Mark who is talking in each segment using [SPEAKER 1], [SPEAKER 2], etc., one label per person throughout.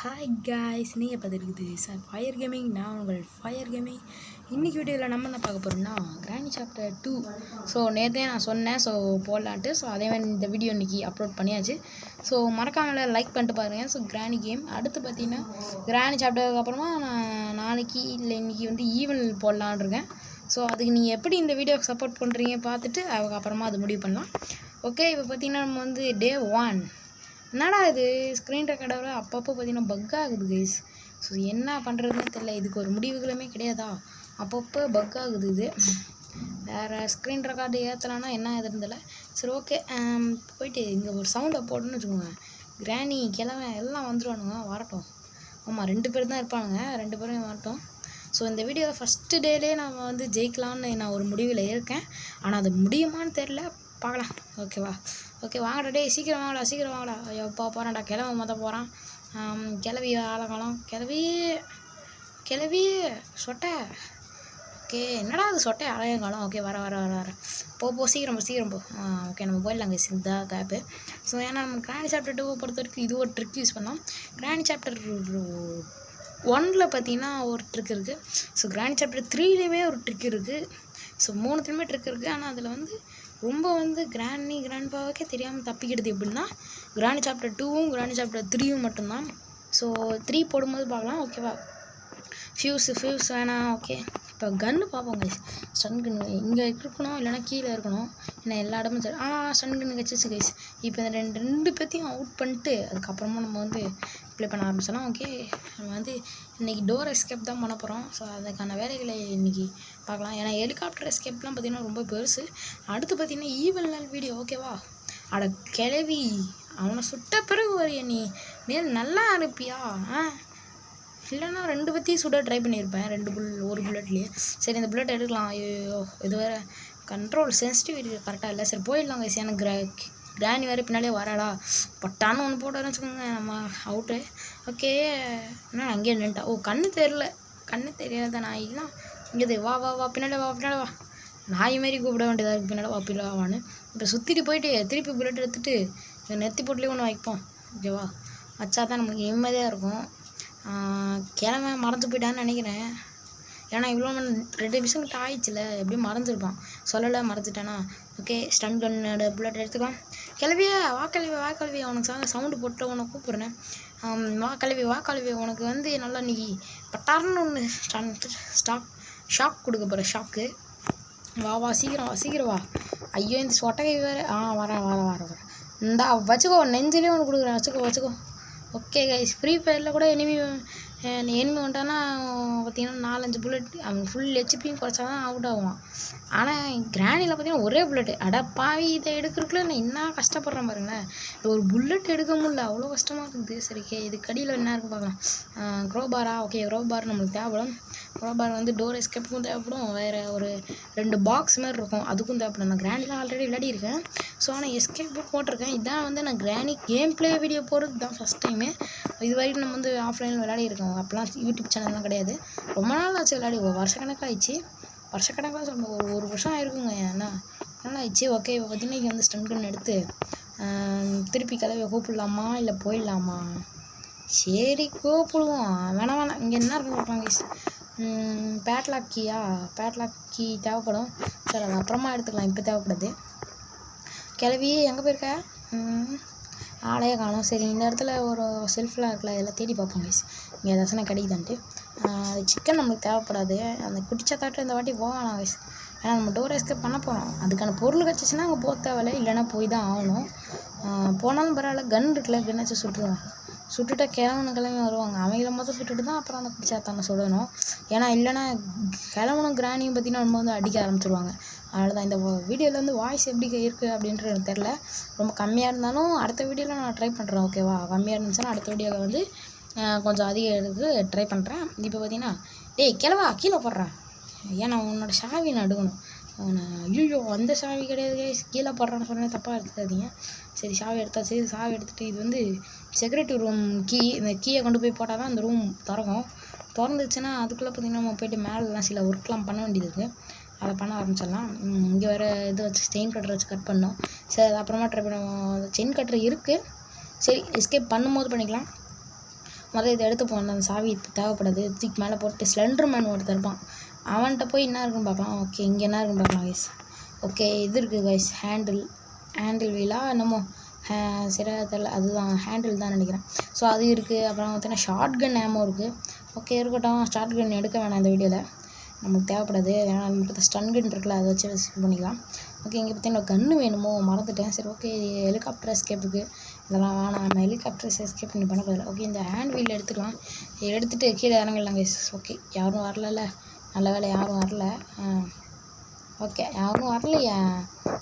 [SPEAKER 1] Hi guys, நீங்கள் பார்த்துருக்குது sir fire gaming. நான் உங்கள் ஃபயர் கேமிங். இன்றைக்கி வீடியோவில் நம்ம என்ன பார்க்க போகிறோம்னா கிராணி சாப்டர் 2. ஸோ நேற்றே நான் சொன்னேன் ஸோ போடலான்ட்டு. ஸோ அதேமாதிரி இந்த வீடியோ இன்றைக்கி அப்லோட் பண்ணியாச்சு. ஸோ மறக்காமல் லைக் பண்ணிட்டு பாருங்கள். ஸோ கிராணி கேம் அடுத்து பார்த்தீங்கன்னா கிராணி சாப்டருக்கு அப்புறமா நான் நாளைக்கு இல்லை இன்றைக்கி வந்து ஈவென்ட் போடலான் இருக்கேன். ஸோ அதுக்கு நீங்கள் எப்படி இந்த வீடியோக்கு சப்போர்ட் பண்ணுறீங்க பார்த்துட்டு அதுக்கப்புறமா அது முடிவு பண்ணலாம். ஓகே, இப்போ பார்த்தீங்கன்னா நம்ம வந்து டே 1. என்னடா இது ஸ்க்ரீன் ரெக்கார்டோட அப்பப்போ பார்த்தீங்கன்னா பக் ஆகுது கைஸ். ஸோ என்ன பண்ணுறதுன்னு தெரியல. இதுக்கு ஒரு முடிவுகளுமே கிடையாதா? அப்பப்போ பக் ஆகுது. இது வேறு ஸ்க்ரீன் ரெக்கார்டு ஏற்றலான்னா என்ன எதுன்னு. சரி ஓகே, போயிட்டு இங்கே ஒரு சவுண்டை போட்டுன்னு வச்சுக்கோங்க. கிராணி கிழமை எல்லாம் வந்துடுவானுங்க, வரட்டும். ஆமாம், 2 பேர் தான் இருப்பானுங்க, 2 பேரும் வரட்டும். ஸோ இந்த வீடியோவில் ஃபஸ்ட்டு டேலே நம்ம வந்து ஜெயிக்கலான்னு நான் ஒரு முடிவில் இருக்கேன். ஆனால் அது முடியுமான்னு தெரில, பார்க்கலாம். ஓகேவா? ஓகே வாங்கடா, டே சீக்கிரம் வாங்கடா. எப்போ போகிறான்டா கிளம்ப மொதல் போகிறான். கிளவி ஆலகாலம் கிளவி சொட்டை. ஓகே, என்னடா அது சொட்டை அழகாலம். ஓகே வர போ சீக்கிரம் போ. ஓகே நம்ம போயிடலாங்க சிந்தா கேப்பு. ஸோ ஏன்னா நம்ம கிராணி சாப்டர் 2 பொறுத்த வரைக்கும் இது ஒரு ட்ரிக் யூஸ் பண்ணோம். கிராணி சாப்டர் 1 பார்த்தீங்கன்னா ஒரு ட்ரிக் இருக்குது. ஸோ கிராணி சாப்டர் 3லேயுமே ஒரு ட்ரிக் இருக்குது. ஸோ 3த்துலேயுமே ட்ரிக் இருக்குது. ஆனால் அதில் வந்து ரொம்ப வந்து கிராண்ட்பாவுக்கே தெரியாமல் தப்பிக்கிடுது எப்படின்னா கிராணி சாப்டர் 2வும் கிராணி சாப்டர் 3யும் மட்டும்தான். ஸோ 3 போடும்போது பார்க்கலாம். ஓகேவா? ஃபியூஸ் வேணாம். ஓகே, இப்போ கன்று பார்ப்போங்க. ஸ்டன் கன்று இங்கே இருக்கணும், இல்லைனா கீழே இருக்கணும். ஏன்னா எல்லா இடமும் சரி. ஸ்டன் கன்று கிடச்சிச்சு கைஸ். இப்போ இந்த ரெண்டு பேர்த்தையும் அவுட் பண்ணிட்டு அதுக்கப்புறமா நம்ம வந்து ப்ளே பண்ண ஆரம்பிச்சோம். ஓகே, நம்ம வந்து இன்றைக்கி டோர் எஸ்கேப் தான் பண்ண போகிறோம். ஸோ அதுக்கான வேலைகளை இன்றைக்கி பார்க்கலாம். ஏன்னா ஹெலிகாப்டர் எஸ்கேப்லாம் பார்த்திங்கன்னா ரொம்ப பெருசு. அடுத்து பார்த்திங்கன்னா ஈவெல் வீடியோ. ஓகேவா? அட கிளவி, அவனை சுட்ட பிறகு வரைய நீ நல்லா அனுப்பியா? இல்லைன்னா 2 பற்றியும் சுட ட்ரை பண்ணியிருப்பேன். ஒரு புல்லட்லேயே. சரி இந்த புல்லட் எடுக்கலாம். ஐயோ, இது வேறு கண்ட்ரோல் சென்சிட்டிவிட்டி கரெக்டாக இல்லை. சரி போயிடலாங்க. எனக்கு கிராணி வேறு பின்னாலே வராடா. பட்டான்னு ஒன்று போட்டு வச்சுக்கோங்க, நம்ம அவுட்டு. ஓகே, என்ன அங்கேயே நின்ட்டா. கண்ணு தெரியாத நாய்லாம் இங்கே வா பின்னாடி வா. நாய் மாரி கூப்பிட வேண்டியதாக இருக்குது. பின்னாடி வான்னு. இப்போ சுற்றிட்டு போயிட்டு திருப்பி புல்லட் எடுத்துகிட்டு நெத்தி போட்டுலேயே ஒன்று வைப்போம். ஓகேவா? வச்சா தான் நம்மளுக்கு நிம்மதியாக இருக்கும். கிழமை மறந்து போயிட்டான்னு நினைக்கிறேன். ஏன்னா இவ்வளோ 2 நிமிஷம் கிட்ட ஆயிடுச்சுல, எப்படியும் மறந்துருப்பான். சொல்லலை, மறந்துட்டானா? ஓகே, ஸ்டன் கன்னோட புல்லட் எடுத்துக்கலாம். வா கல்வி அவனுக்கு சவுண்டு போட்டு உனக்கு கூப்பிட்றேன். வா கல்வி உனக்கு வந்து நல்லா நீ பட்டார்னு ஒன்று ஷாக் கொடுக்க போகிற ஷாக்கு. வா சீக்கிரம் வா. ஐயோ, இந்த சொட்டகை வேறு. வரேன். இந்தா வச்சுக்கோ, நெஞ்சிலே ஒன்று கொடுக்குறேன். வச்சுக்கோ. ஓகே கைஸ், ஃப்ரீ ஃபயரில் கூட எனிமி வந்துட்டானா பார்த்தீங்கன்னா 4-5 புல்லட் அவன் ஃபுல் ஹெச்பியும் குறைச்சா தான் அவுட் ஆகுவான். ஆனால் கிராணியில் பார்த்தீங்கன்னா ஒரே புல்லட்டு. அடப்பாவி, இதை எடுக்கிறதுக்குள்ள நான் என்ன கஷ்டப்படுறேன் பாருங்களேன். ஒரு புல்லட் எடுக்க முடியல, அவ்வளோ கஷ்டமாக இருக்குது. சரி, இது கடியில் என்ன இருக்குது பார்க்கலாம். க்ரோபாரா? ஓகே, க்ரோபார் நம்மளுக்கு தேவைப்படும். க்ரோபார் வந்து டோர் எஸ்கேப்புக்கும் தேவைப்படும். வேறு ஒரு 2 பாக்ஸ் மாதிரி இருக்கும், அதுக்கும் தேவைப்படும். நான் கிராணிலாம் ஆல்ரெடி விளையாடி இருக்கேன். ஸோ ஆனால் எஸ்கேப்பு போட்டிருக்கேன். இதான் வந்து நான் கிராணி கேம் ப்ளே வீடியோ போடுறது தான் ஃபஸ்ட் டைமு. இது வரைக்கும் நம்ம வந்து ஆஃப்லைனில் விளையாடி இருக்கோம். அப்போலாம் யூடியூப் சேனல்லாம் கிடையாது. ரொம்ப நாள் ஆச்சு விளையாடி. வருஷக்கணக்காக ஆயிடுச்சு. சொல்லுங்கள், ஒரு வருஷம் ஆயிருக்குங்க. ஏன்னா நல்லா ஆயிடுச்சு. ஓகே, இப்போ பார்த்தீங்கன்னா இங்கே வந்து ஸ்டன் கன் எடுத்து திருப்பி கிளவியை கூப்பிடலாமா இல்லை போயிடலாமா? சரி கூப்பிடுவோம். வேணாம். இங்கே என்ன இருக்குன்னு பார்ப்பாங்க. பேட்லாக் கீ தேவைப்படும். சரி, அது அப்புறமா எடுத்துக்கலாம், இப்போ தேவைப்படுது. கிளவி எங்கே போயிருக்க? ஆளையே காணும். சரி, இந்த இடத்துல ஒரு செல்ஃப்லாம் இருக்குல்ல, இதெல்லாம் தேடி பார்ப்போம் கைஸ். இங்கே ஏதாச்சும் கிடைக்குதான்ட்டு. அது சிக்கன் நம்மளுக்கு தேவைப்படாது. அந்த குடிச்சத்தாட்டு இந்த வாட்டி போகலாம் கைஸ். ஏன்னா நம்ம டோர் எஸ்கேப் பண்ண போகிறோம். அதுக்கான பொருள் கிடச்சிச்சின்னா அங்கே போக தேவையில்லை, இல்லைன்னா போய் தான் ஆகணும். போனாலும் பரவாயில்ல, கன் இருக்குல்ல, கன்னாச்சும் சுட்டுருவேன். சுட்டுட்டா கிளம்பி வருவாங்க. அவங்கள மொத்தம் சுட்டுட்டு தான் அப்புறம் அந்த குடிச்சாத்தான சுடணும். ஏன்னா இல்லைன்னா கிளம்பணும் கிராணியும் பார்த்தீங்கன்னா நம்ம வந்து அடிக்க ஆரம்பிச்சிருவாங்க. அதனால தான் இந்த வீடியோவில் வந்து வாய்ஸ் எப்படி இருக்குது அப்படின்றது எனக்கு தெரில. ரொம்ப கம்மியாக இருந்தாலும் அடுத்த வீடியோவில் நான் ட்ரை பண்ணுறேன். ஓகேவா? கம்மியாக இருந்துச்சுன்னா அடுத்த வீடியோவில் வந்து கொஞ்சம் அதிகம் எடுத்து ட்ரை பண்ணுறேன். இப்போ பார்த்தீங்கன்னா டேய் கிளவா கீழே போடுறேன். ஏன்னா உன்னோட சாவி நான் எடுக்கணும். ஐயோ, அந்த சாவி கிடையாது, கீழே போடுறான்னு சொன்னேன், தப்பாக எடுத்துக்காதீங்க. சரி, சாவி எடுத்தாச்சு. சாவி எடுத்துகிட்டு இது வந்து செக்யூரிட்டி ரூம் கீ. இந்த கீயை கொண்டு போய் போட்டால் தான் அந்த ரூம் திறந்துச்சுன்னா அதுக்குள்ளே பார்த்திங்கன்னா நம்ம போய்ட்டு மேலெலாம் சில ஒர்க்லாம் பண்ண வேண்டியது இருக்குது. அதை பண்ண ஆரம்பிச்சிடலாம். இங்கே வேறு இதை வச்சு செயின் கட்டரை வச்சு கட் பண்ணோம். சரி, அது அப்புறமா ட்ரை பண்ணுவோம். செயின் கட்டர் இருக்குது. சரி, எஸ்கேப் பண்ணும்போது பண்ணிக்கலாம். முதல்ல இதை எடுத்து போன அந்த சாவி தேவைப்படுது தூக்கி மேலே போட்டு ஸ்லெண்டர் மேன் ஒருத்தர் இருப்பான் அவன்கிட்ட போய் என்ன இருக்குன்னு பார்க்கலாம். ஓகே இங்கே என்ன இருக்குன்னு பார்க்கலாம் கைஸ். ஓகே இது இருக்குது கைஸ் ஹேண்டில் வீலா என்னமோ சரியாக தெரியல அதுதான் ஹேண்டில் தான் நினைக்கிறேன். ஸோ அது இருக்குது. அப்புறம் பார்த்தீங்கன்னா ஷார்ட் கன் ஏமோ இருக்குது. ஓகே இருக்கட்டும் ஷார்ட் கன் எடுக்க வேணாம் இந்த வீடியோவில் நமக்கு தேவைப்படாது. ஏன்னா நம்மகிட்ட ஸ்டன் கன் இருக்குல்ல அதை வச்சு யூஸ் பண்ணிக்கலாம். ஓகே இங்கே பார்த்தீங்கன்னா கன்று வேணுமோ மறந்துட்டேன். சரி ஓகே ஹெலிகாப்டர் எஸ்கேப்புக்கு இதெல்லாம் வேணாம் நம்ம ஹெலிகாப்டர் எஸ்கேப் பண்ணி பண்ண போதில்லை. ஓகே இந்த ஹேண்ட் வீல் எடுத்துக்கலாம். எடுத்துகிட்டு கீழே இறங்கிடலாம் கைஸ். ஓகே யாரும் வரல நல்ல வேலை யாரும் வரல. ஓகே யாரும் வரலையா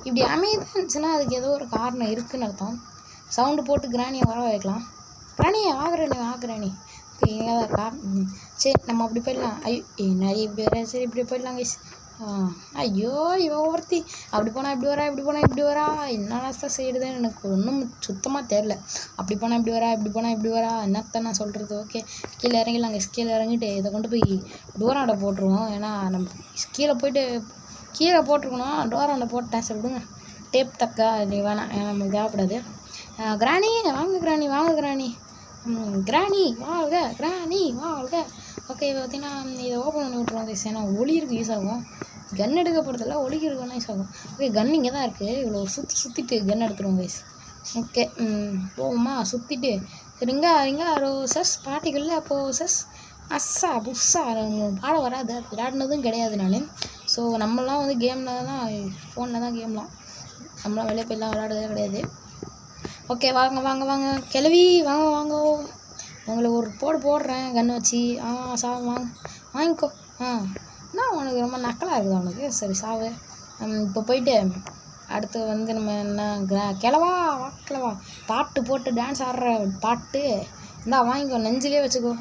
[SPEAKER 1] இப்படி அமைதியாக இருந்துச்சுன்னா அதுக்கு ஏதோ ஒரு காரணம் இருக்குதுன்னு அர்த்தம். சவுண்டு போட்டு கிராணியை வர வைக்கலாம். கிராணியை வாங்குறானி இங்கே தான் காரணம். சரி நம்ம அப்படி போயிடலாம். ஐயோ நிறைய பேர் சரி இப்படி போயிடலாம் கைஸ். ஐயோ இவன் ஒருத்தி அப்படி போனால் இப்படி வரா இப்படி போனால் இப்படி வரா என்ன செய்யுதுன்னு எனக்கு ஒன்றும் சுத்தமாக தெரில. அப்படி போனால் இப்படி வரா இப்படி போனால் இப்படி வரா என்னத்தான் நான் சொல்கிறது. ஓகே கீழே இறங்கிடலாம் கைஸ். கீழே இறங்கிட்டு இதை கொண்டு போய் டோராண்ட போட்டுருவோம். ஏன்னா நம்ம கீழே போயிட்டு கீழே போட்டிருக்கணும் டோராண்ட போட்டேன். சரி விடுங்க டேப் தக்கா நீ வேணாம் நமக்கு தேவைப்படாது. கிராணி வாங்க கிராணி வாழ்க. ஓகே இப்போ பார்த்தீங்கன்னா இதை ஓப்பன் பண்ணி விட்ருவோம் கைஸ். ஏன்னா ஒளி இருக்குது யூஸ் ஆகும். கன் எடுக்க போகிறதில்ல ஒளிக்கு இருக்குன்னா யூஸ் ஆகும். ஓகே கன் இங்கே தான் இருக்குது. இவ்வளோ சுற்றிட்டு கன் எடுத்துருவோம் கைஸ். ஓகே போகுமா சுற்றிட்டு சரிங்க ரோசஸ் பாட்டிகளில் போசஸ் அஸ்ஸா புஸ்ஸா பாட வராது அது விளையாடினதும் கிடையாது நான். ஸோ நம்மளாம் வந்து கேமில் தான் ஃபோனில் தான் கேம்லாம் நம்மளாம் வெளியே போய்லாம் விளையாடுறதே கிடையாது. ஓகே வாங்க கிளவி வாங்க உங்களை ஒரு போடுறேன் கன்று வச்சு. வாங்கிக்கோ. நான் உனக்கு ரொம்ப நக்கலாக இருக்குது அவனுக்கு. சரி சாவு. இப்போ போயிட்டு அடுத்து வந்து நம்ம என்ன கிளவா பாட்டு போட்டு டான்ஸ் ஆடுற பாட்டு இந்தா வாங்கிக்கோ நெஞ்சிலே வச்சுக்கோ.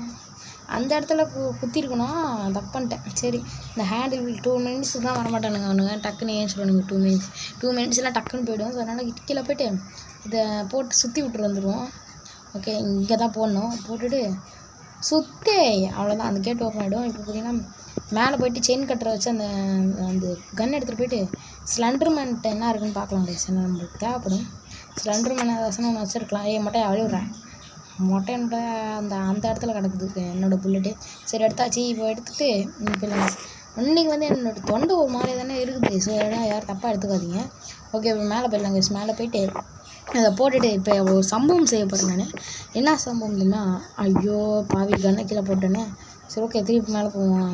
[SPEAKER 1] அந்த இடத்துல குத்திருக்கணும் தப்புன்ட்டேன். சரி இந்த ஹேண்டில் 2 minutes தான் வரமாட்டானுங்க அவனுங்க. டக்குன்னு ஏன் சொல்லுவானுங்க 2 minutes டக்குன்னு போய்டும். ஸோ அதனால் கீழே போய்ட்டு இதை போட்டு சுற்றி விட்டு வந்துடுவோம். ஓகே இங்கே தான் போடணும். போட்டுட்டு சுற்றி அவ்வளோதான் அந்த கேட் ஓப்பன் ஆகிடும். இப்போ பார்த்தீங்கன்னா மேலே போய்ட்டு செயின் கட்டரை வச்சு அந்த கன் எடுத்துகிட்டு போய்ட்டு ஸ்லெண்டர் மேன்ட்ட என்ன இருக்குன்னு பார்க்கலாம் கைஸ். என்ன நம்மளுக்கு தேவைப்படும் ஸ்லெண்டர் மேன் ஏதாச்சும் ஒன்று வச்சுருக்கலாம். மொட்டையை அழிவிட்றேன் மொட்டையோட அந்த இடத்துல கிடக்குது என்னோடய புல்லட்டு. சரி எடுத்தாச்சு. இப்போ எடுத்துகிட்டு இப்போ இன்றைக்கி வந்து என்னோடய தொண்டை ஒரு மாதிரி தானே இருக்குது. ஸோ அதனால் யாரும் தப்பாக எடுத்துக்காதீங்க. ஓகே இப்போ மேலே போயிடலாம் கைஸ். மேலே போய்ட்டு அதை போட்டுட்டு இப்போ ஒரு சம்பவம் செய்ய போகிறேன் நான். என்ன சம்பவம்னா ஐயோ பாவி கன்னை கீழே போட்டேன்னு. சரி ஓகே திருப்பி மேலே போவோம்.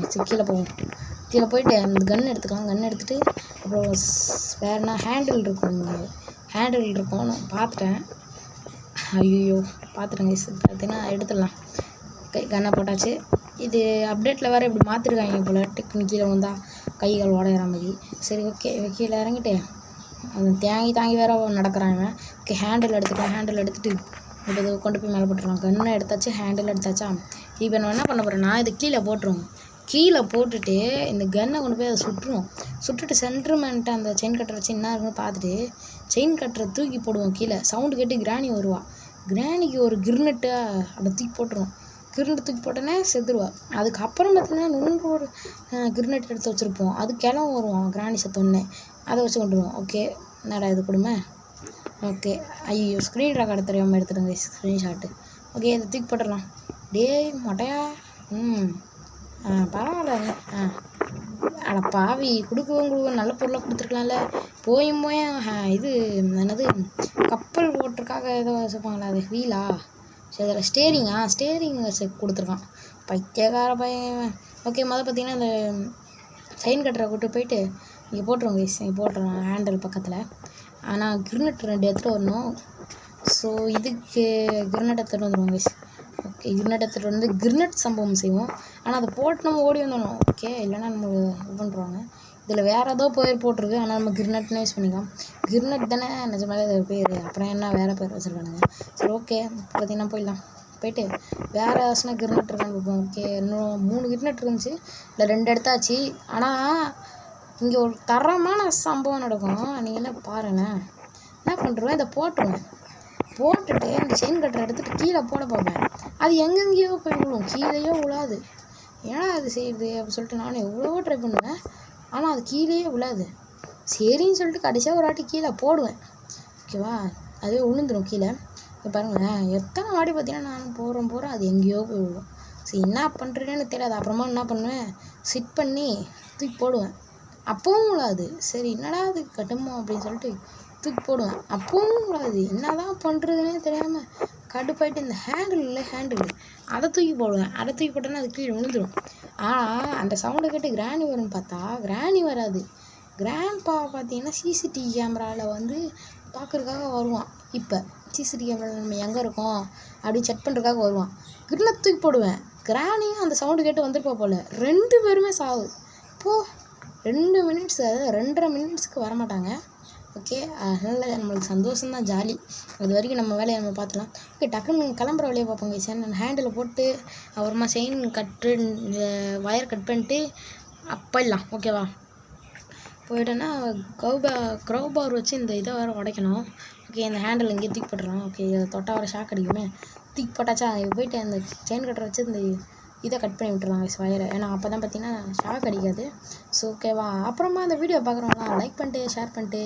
[SPEAKER 1] கீழே போயிட்டு அந்த கன் எடுத்துக்கலாம். கன் எடுத்துகிட்டு அப்புறம் வேறு என்ன ஹேண்டில் இருக்கும் நான் பார்த்துட்டேன். ஐயோ பார்த்துட்டேங்க பார்த்தீங்கன்னா எடுத்துடலாம். கன்னை போட்டாச்சு. இது அப்டேட்டில் வேறு இப்படி மாற்றிருக்காங்க போல் டெக்னிக் கீழே வந்தால் கைகள் உடையிற மாதிரி. சரி ஓகே கீழே இறங்கிட்டு அந்த தாங்கி வேறு நடக்கிறாங்க. ஓகே ஹேண்டில் எடுத்துகிட்டு இப்போ இது கொண்டு போய் மேலே போட்டுருவாங்க. கன்னை எடுத்தாச்சு ஹேண்டில் எடுத்தாச்சா. இப்போ நான் என்ன பண்ண போகிறேன்னா இது கீழே போட்டுட்டு இந்த கன்னை கொண்டு போய் அதை சுட்டுட்டு சென்டர்மேன்ட்டு அந்த செயின் கட்டரை வச்சு என்ன இருக்குன்னு பார்த்துட்டு செயின் கட்டரை தூக்கி போடுவோம் கீழே. சவுண்டு கேட்டு கிராணி வருவா. கிராணிக்கு ஒரு கிர்னெட்டை அப்படி தூக்கி போட்டுருவோம். கிர்னெட் தூக்கி போட்டோன்னே செத்துருவா. அதுக்கப்புறம் பார்த்தீங்கன்னா இன்னொரு ஒரு கிர்னெட் எடுத்து வச்சுருப்போம். அது கிளம்ப வருவான் கிராணி செத்தோடனே அதை வச்சு கொண்டுருவோம். ஓகே என்னடா இது கொடுமை. ஓகே ஐயோ ஸ்க்ரீன் ரெக்கார்டு தெரியாமல் எடுத்துடுங்க ஸ்க்ரீன்ஷாட்டு. ஓகே இதை தூக்கி போட்டுடலாம். டேய் மொட்டையா பரவாயில்ல. அட பாவி கொடுக்கவும் நல்ல பொருளாக கொடுத்துருக்கலாம்ல. போயும் இது என்னது கப்பல் ஓட்டுறதுக்காக ஏதோ வச்சுப்பாங்களா அது வீலா சரி அதில் ஸ்டேரிங் வச்சு கொடுத்துருக்கான் பைத்தியக்கார பையன். ஓகே பார்த்தீங்கன்னா இந்த செயின் கட்டரை கூட்டு போயிட்டு இங்கே போட்டுருவோம் கைஸ். இங்கே போட்டுருவோம் ஹேண்டில் பக்கத்தில். ஆனால் கிரினெட் 2 எடுத்துகிட்டு வரணும். ஸோ இதுக்கு கிரினெட் எடுத்துகிட்டு வந்துடுவோம் கைஸ். ஓகே கிரினெட் எடுத்துகிட்டு வந்து கிரினெட் சம்பவம் செய்வோம். ஆனால் அதை போட்டு நம்ம ஓடி வந்துடணும். ஓகே இல்லைன்னா நம்ம இது பண்ணுறாங்க. இதில் வேறு ஏதோ பேர் போட்டிருக்கு. ஆனால் நம்ம கிரினெட்னே யூஸ் பண்ணிக்கலாம். கிரினெட் தானே நிஜமாலே அது பேர். அப்புறம் என்ன வேறு பேர் வச்சுருக்கானுங்க. சரி ஓகே பார்த்தீங்கன்னா போயிட்டு வேறு ஏதாச்சும் கிரினெட் இருக்கான்னு பார்ப்போம். ஓகே இன்னும் 3 கிரினெட் இருந்துச்சு. இல்லை 2 எடுத்தாச்சு. ஆனால் இங்கே ஒரு தரமான சம்பவம் நடக்கும். நீங்கள் என்ன பாருங்கள். என்ன பண்ணுறோம் இதை போட்டுட்டு இந்த செயின் கட்டரை எடுத்துகிட்டு கீழே போட பார்ப்பேன். அது எங்கெங்கேயோ போய் விழும். கீழேயோ விழாது. ஏன்னா அது செய்யுது அப்படின்னு சொல்லிட்டு நானும் எவ்வளவோ ட்ரை பண்ணுவேன். ஆனால் அது கீழேயே விழாது. சரின்னு சொல்லிட்டு கடைசியாக ஒரு வாட்டி கீழே போடுவேன். ஓகேவா அதுவே விழுந்துடும் கீழே. இப்போ பாருங்களேன் எத்தனை வாட்டி பார்த்தீங்கன்னா நான் போகிறேன் அது எங்கேயோ போய் விழுவும். சரி என்ன பண்ணுறேன்னு தெரியாது. அப்புறமா என்ன பண்ணுவேன், சிட் பண்ணி தூக்கி போடுவேன். அப்பவும் விழாது. சரி என்னடா அது கட்டுமோ அப்படின்னு சொல்லிட்டு தூக்கி போடுவேன். அப்பவும் விழாது. என்ன தான் பண்ணுறதுனே தெரியாமல் கடுப்பாயிட்டு இந்த ஹேண்டில் அதை தூக்கி போடுவேன். அதை தூக்கி போட்டோன்னா அது கீழே விழுந்துடும். ஆனால் அந்த சவுண்டை கேட்டு கிராணி வரும்னு பார்த்தா கிராணி வராது. கிராண்ட்பா பார்த்தீங்கன்னா சிசிடிவி கேமராவில் வந்து பார்க்குறதுக்காக வருவான். இப்போ சிசிடிவி கேமராவில் நம்ம எங்கே இருக்கோம் அப்படின்னு செக் பண்ணுறதுக்காக வருவான். கிரில்ல தூக்கி போடுவேன். கிராணியும் அந்த சவுண்டு கேட்டு வந்துருப்பா போல். 2 பேருமே சாவு. இப்போது 2 மினிட்ஸ், அதாவது 2.5 மினிட்ஸ்க்கு வரமாட்டாங்க. ஓகே, அதனால் நம்மளுக்கு சந்தோஷம்தான், ஜாலி. அது வரைக்கும் நம்ம வேலையை நம்ம பார்த்துலாம். ஓகே, டக்குன்னு கிளம்புற வேலையை பார்ப்போங்க. சரி நான் ஹேண்டில் போட்டு அப்புறமா செயின் கட்டு ஒயர் கட் பண்ணிட்டு போயிடலாம். ஓகேவா, போயிட்டேன்னா க்ரௌபார் வச்சு இந்த இதை வேறு உடைக்கணும். ஓகே, இந்த ஹேண்டில் இங்கேயே தூக்கி போட்டுறோம். ஓகே, இதை தொட்டால் வர ஷாக் அடிக்குமே. தூக்கி போட்டாச்சா, போயிட்டு அந்த செயின் கட்டரை வச்சு இந்த இதை கட் பண்ணி விட்டுருவாங்க ஒயரை. ஏன்னா அப்போ தான் பார்த்தீங்கன்னா ஷாக் அடிக்காது. ஸோ ஓகேவா, அப்புறமா இந்த வீடியோ பார்க்குறவங்களாம் லைக் பண்ணிட்டு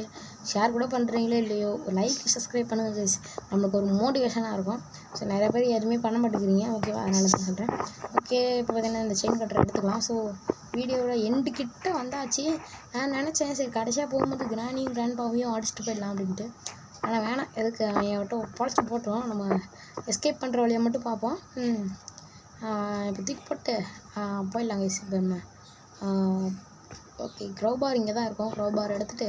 [SPEAKER 1] ஷேர் கூட பண்ணுறீங்களோ இல்லையோ, லைக் சப்ஸ்கிரைப் பண்ணுங்க கைஸ். நம்மளுக்கு ஒரு மோட்டிவேஷனாக இருக்கும். ஸோ நிறைய பேர் எதுவுமே பண்ண மாட்டேங்கிறீங்க. ஓகேவா, அதனால தான் சொல்கிறேன். ஓகே, இப்போ பார்த்தீங்கன்னா இந்த செயின் கட்டரை எடுத்துக்கலாம். ஸோ வீடியோவோட எண்டு கிட்ட வந்தாச்சு. நான் நினச்சேன் சரி கடைசியாக போகும்போது கிராண்ட்பாவையும் அடிச்சுட்டு போயிடலாம் அப்படின்ட்டு. ஆனால் வேணாம், எதுக்கு அவன் மட்டும் பொழைச்சி போட்டோம், நம்ம எஸ்கேப் பண்ணுற வழியை மட்டும் பார்ப்போம். இப்போ தூக்கி போட்டு போயிடலாங்க இப்போ நம்ம. ஓகே, க்ரௌபார் இங்கே தான் இருக்கும். க்ரௌபார் எடுத்துகிட்டு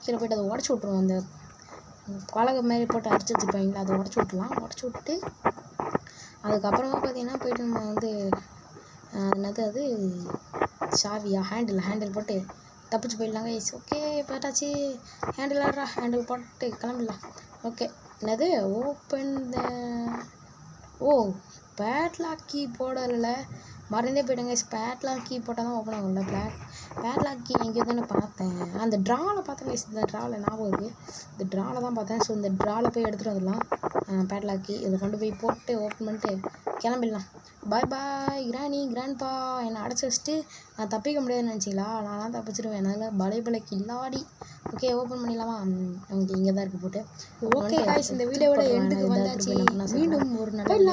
[SPEAKER 1] கீழே போய்ட்டு அதை உடச்சி விட்ருவோம். அந்த பலகை மாரி போட்டு அடிச்சு வச்சுருப்பாங்களா, அதை உடச்சி விட்ருலாம். உடச்சி விட்டுட்டு அதுக்கப்புறமா பார்த்தீங்கன்னா போய்ட்டு நம்ம வந்து என்னது அது சாவியா ஹேண்டில் போட்டு தப்பிச்சு போயிடலாங்க. ஓகே, போட்டாச்சு. ஹேண்டில் போட்டு கிளம்பிடலாம். ஓகே, என்னது ஓப்பன் த பேட்லாக் கீ போடல, மறந்தே போய்டுங்க. பேட்லாக் கீ போட்டால் தான் ஓப்பன் ஆகும்ல. பேட்லாக் கீ எங்கேயோ தானே பார்த்தேன். அந்த ட்ராவில் பார்த்தேன். இந்த ட்ராவில் ஞாபகம் இருக்குது. இந்த ட்ராவில் தான் பார்த்தேன். ஸோ இந்த ட்ராவில் போய் எடுத்துகிட்டு வந்துடலாம். பேட்லாக் கீ இதை கொண்டு போய் போட்டு ஓப்பன் பண்ணிட்டு கிளம்பிடலாம். பாய் கிராண்ட்பா என்னை அடைச்சி வச்சுட்டு நான் தப்பிக்க முடியாதுன்னு நினச்சிங்களா? நான்லாம் தப்பிச்சிடுவேன். அதனால் பலை கில்லாடி. ஓகே, ஓப்பன் பண்ணிடலாமா? நமக்கு இங்கே தான் இருக்குது போட்டு. ஓகே காய்ஸ், இந்த வீடியோவோட எண்டுக்கு வந்தாச்சு. மீண்டும் ஒரு நல்ல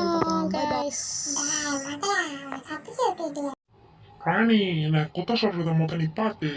[SPEAKER 2] ராணி என்ன குத்த சொல்றத மொத்தம் நிப்பாட்டு.